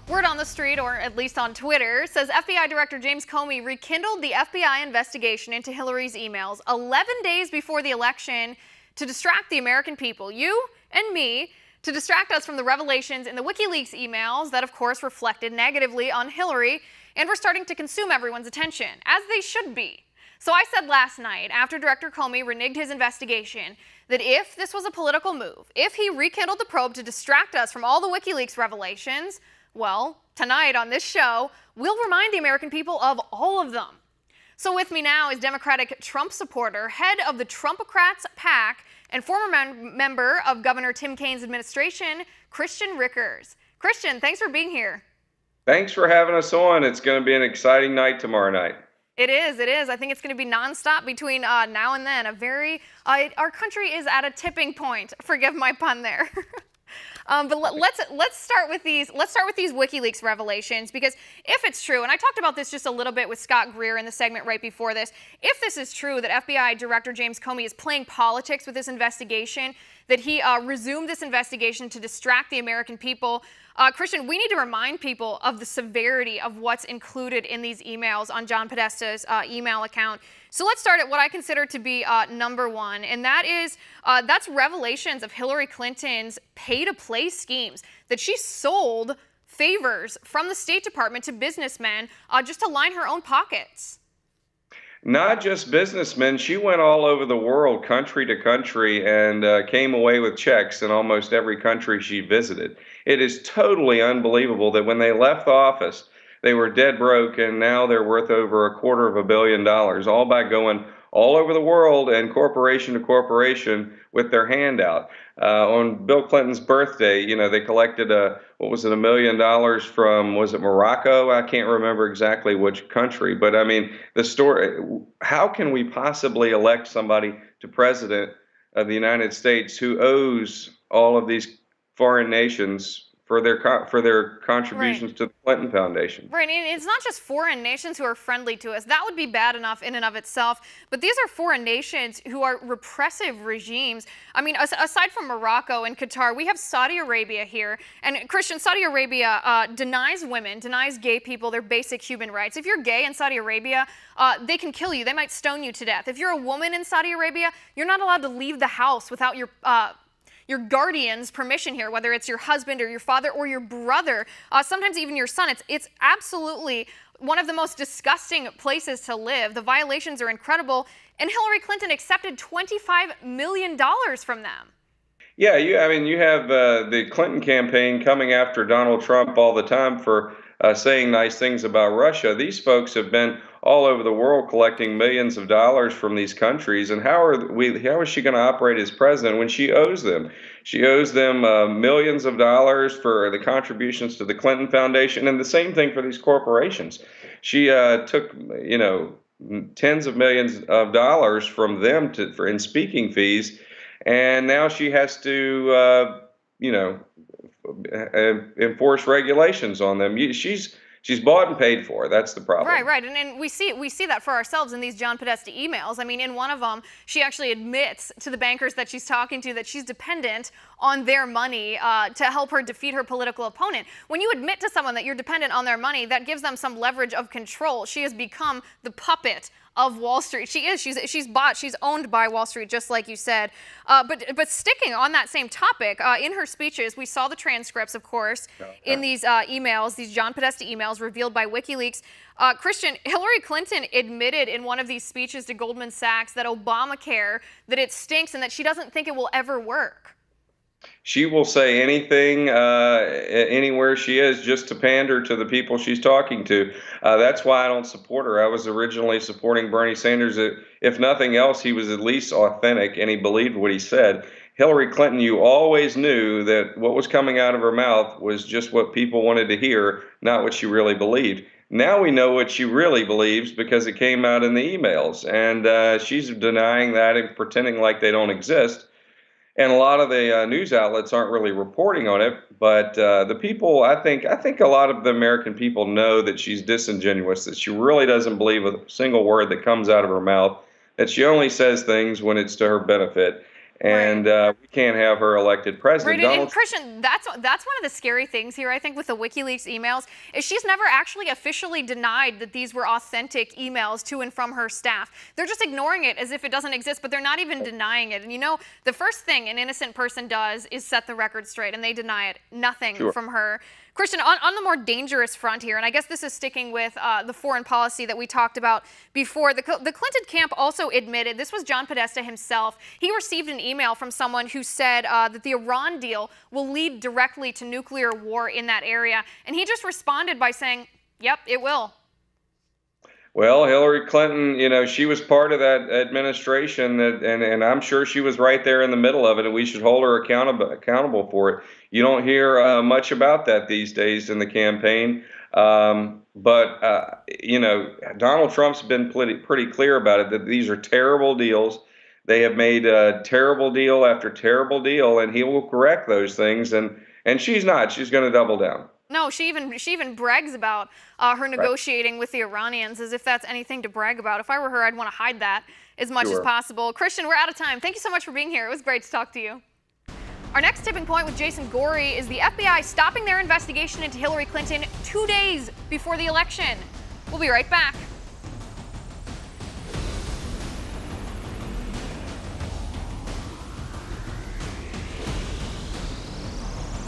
Word on the street, or at least on Twitter, says FBI Director James Comey rekindled the FBI investigation into Hillary's emails 11 days before the election to distract the American people, you and me, to distract us from the revelations in the Wikileaks emails that, of course, reflected negatively on Hillary and were starting to consume everyone's attention, as they should be. So I said last night, after Director Comey reneged his investigation, that if this was a political move, if he rekindled the probe to distract us from all the Wikileaks revelations, well, tonight on this show, we'll remind the American people of all of them. So with me now is Democratic Trump supporter, head of the Trumpocrats PAC, and former member of Governor Tim Kaine's administration, Christian Rickers. Christian, thanks for being here. Thanks for having us on. It's going to be an exciting night tomorrow night. It is. I think it's going to be nonstop between now and then. Our country is at a tipping point. Forgive my pun there. But let's start with these WikiLeaks revelations, because if it's true, and I talked about this just a little bit with Scott Greer in the segment right before this, if this is true that FBI Director James Comey is playing politics with this investigation, that he resumed this investigation to distract the American people, Christian, we need to remind people of the severity of what's included in these emails on John Podesta's email account. So let's start at what I consider to be number one, and that's revelations of Hillary Clinton's pay-to-play schemes, that she sold favors from the State Department to businessmen just to line her own pockets. Not just businessmen. She went all over the world, country to country, and came away with checks in almost every country she visited. It is totally unbelievable that when they left the office, they were dead broke, and now they're worth over $250 million, all by going all over the world and corporation to corporation with their hand out. On Bill Clinton's birthday, they collected $1 million from, was it Morocco? I can't remember exactly which country, but I mean, the story, how can we possibly elect somebody to president of the United States who owes all of these foreign nations for their contributions to the Clinton Foundation? Right, and it's not just foreign nations who are friendly to us. That would be bad enough in and of itself, but these are foreign nations who are repressive regimes. I mean, aside from Morocco and Qatar, we have Saudi Arabia here, and Christian, Saudi Arabia denies women, denies gay people their basic human rights. If you're gay in Saudi Arabia, they can kill you. They might stone you to death. If you're a woman in Saudi Arabia, you're not allowed to leave the house without your guardian's permission here, whether it's your husband or your father or your brother, sometimes even your son. It's absolutely one of the most disgusting places to live. The violations are incredible, and Hillary Clinton accepted $25 million from them. Yeah, you have the Clinton campaign coming after Donald Trump all the time for saying nice things about Russia. These folks have been all over the world collecting millions of dollars from these countries, and how is she going to operate as president when she owes them? She owes them millions of dollars for the contributions to the Clinton Foundation, and the same thing for these corporations. She took tens of millions of dollars from them in speaking fees, and now she has to enforce regulations on them. She's bought and paid for. That's the problem. Right. And we see that for ourselves in these John Podesta emails. I mean, in one of them, she actually admits to the bankers that she's talking to that she's dependent on their money to help her defeat her political opponent. When you admit to someone that you're dependent on their money, that gives them some leverage of control. She has become the puppet of Wall Street. She's owned by Wall Street, just like you said. But sticking on that same topic, in her speeches, we saw the transcripts, of course, in these emails, these John Podesta emails revealed by WikiLeaks. Christian, Hillary Clinton admitted in one of these speeches to Goldman Sachs that Obamacare, that it stinks and that she doesn't think it will ever work. She will say anything anywhere she is just to pander to the people she's talking to. That's why I don't support her. I was originally supporting Bernie Sanders. If nothing else, he was at least authentic and he believed what he said. Hillary Clinton, you always knew that what was coming out of her mouth was just what people wanted to hear, not what she really believed. Now we know what she really believes because it came out in the emails, and she's denying that and pretending like they don't exist. And a lot of the news outlets aren't really reporting on it, but the people, I think a lot of the American people know that she's disingenuous, that she really doesn't believe a single word that comes out of her mouth, that she only says things when it's to her benefit. Right. and we can't have her elected Right, president. and Donald Trump. Christian, that's one of the scary things here, I think, with the WikiLeaks emails, is she's never actually officially denied that these were authentic emails to and from her staff. They're just ignoring it as if it doesn't exist, but they're not even denying it. And you know, the first thing an innocent person does is set the record straight, and they deny it. Nothing Sure. from her. Christian, on the more dangerous front here, and I guess this is sticking with the foreign policy that we talked about before, the Clinton camp also admitted, this was John Podesta himself, he received an email from someone who said that the Iran deal will lead directly to nuclear war in that area, and he just responded by saying, yep, it will. Well, Hillary Clinton, she was part of that administration, and I'm sure she was right there in the middle of it, and we should hold her accountable for it. You don't hear much about that these days in the campaign, but Donald Trump's been pretty clear about it, that these are terrible deals. They have made terrible deal after terrible deal, and he will correct those things. And she's not. She's going to double down. No, she even brags about her negotiating with the Iranians as if that's anything to brag about. If I were her, I'd want to hide that as much as possible. Christian, we're out of time. Thank you so much for being here. It was great to talk to you. Our next tipping point with Jason Gorey is the FBI stopping their investigation into Hillary Clinton 2 days before the election. We'll be right back.